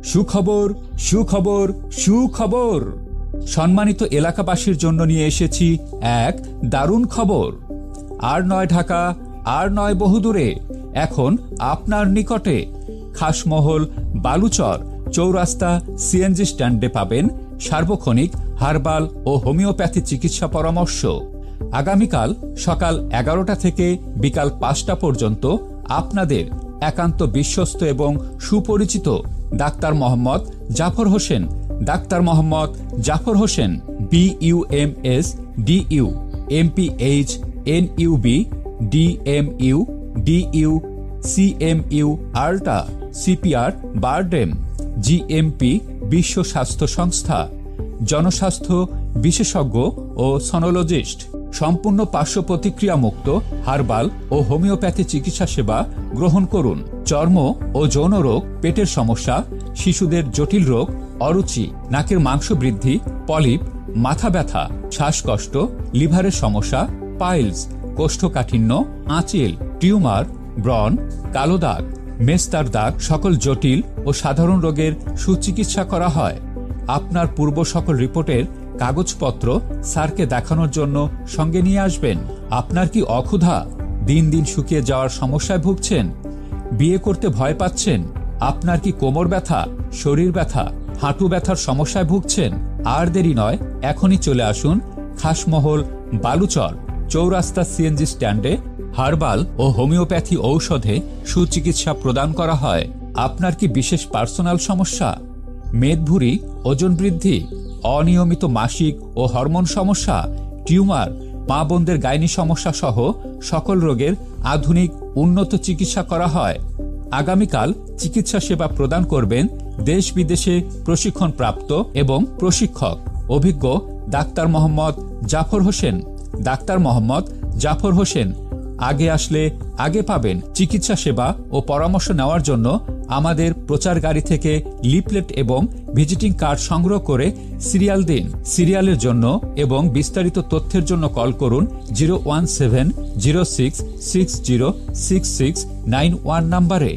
সুখবর, সুখবর, সুখবর। সম্মানিত এলাকাবাসীর জন্য নিয়ে এসেছি এক দারুণ খবর। আর নয় ঢাকা, আর নয় বহুদূরে, এখন আপনার নিকটে খাসমহল বালুচর চৌরাস্তা সিএনজি স্ট্যান্ডে পাবেন সার্বক্ষণিক হার্বাল ও হোমিওপ্যাথি চিকিৎসা পরামর্শ। আগামীকাল সকাল 11টা থেকে বিকাল 5টা পর্যন্ত আপনাদের একান্ত বিশ্বস্ত এবং সুপরিচিত doctor Mohammad Jafar Hossain, doctor Mohammad Jafar Hossain, BUMS, DU, MPH, NUB, DMU, DU, CMU, আল্টা, CPR, বারডেম, GMP, বিশ্ব স্বাস্থ্য সংস্থা, জনস্বাস্থ্য বিশেষজ্ঞ ও সনোলজিস্ট। সম্পূর্ণ পার্শ্ব প্রতিক্রিয়া মুক্ত হার্বাল ও হোমিওপ্যাথি চিকিৎসা সেবা গ্রহণ করুন। চর্ম ও যৌন রোগ, পেটের সমস্যা, শিশুদের জটিল রোগ, অরুচি, নাকের মাংস বৃদ্ধি, পলিপ, মাথা ব্যথা, শ্বাসকষ্ট, লিভারের সমস্যা, পাইলস, কোষ্ঠকাঠিন্য, আঁচিল, টিউমার, ব্রণ, কালো দাগ, মেস্তার দাগ, সকল জটিল ও সাধারণ রোগের সুচিকিৎসা করা হয়। আপনার পূর্ব সকল রিপোর্টের কাগজপত্র স্যারকে দেখানোর জন্য সঙ্গে নিয়ে আসবেন। আপনার কি অক্ষুধা, দিন দিন শুকিয়ে যাওয়ার সমস্যায় ভুগছেন? বিয়ে করতে ভয় পাচ্ছেন? আপনার কি কোমর ব্যথা, শরীর ব্যথা, হাঁটু ব্যথার সমস্যায় ভুগছেন? আর দেরি নয়, এখনই চলে আসুন খাসমহল বালুচর চৌরাস্তা সিএনজি স্ট্যান্ডে। হার্বাল ও হোমিওপ্যাথি ঔষধে সুচিকিৎসা প্রদান করা হয়। আপনার কি বিশেষ পার্সোনাল সমস্যা, মেদভুঁড়ি, ওজন বৃদ্ধি, অনিয়মিত মাসিক ও হরমোন সমস্যা, টিউমার, মা বোনদের গাইনি সমস্যা সহ সকল রোগের আধুনিক উন্নত চিকিৎসা করা হয়। আগামীকাল চিকিৎসা সেবা প্রদান করবেন দেশ বিদেশে প্রশিক্ষণপ্রাপ্ত এবং প্রশিক্ষক অভিজ্ঞ ডাক্তার মোহাম্মদ জাফর হোসেন, ডাক্তার মোহাম্মদ জাফর হোসেন। আগে আসলে আগে পাবেন। চিকিৎসা সেবা ও পরামর্শ নেওয়ার জন্য আমাদের প্রচার গাড়ি থেকে লিফলেট এবং ভিজিটিং কার্ড সংগ্রহ করে সিরিয়াল দিন। সিরিয়ালের জন্য এবং বিস্তারিত তথ্যের জন্য কল করুন 01706606691 নম্বরে।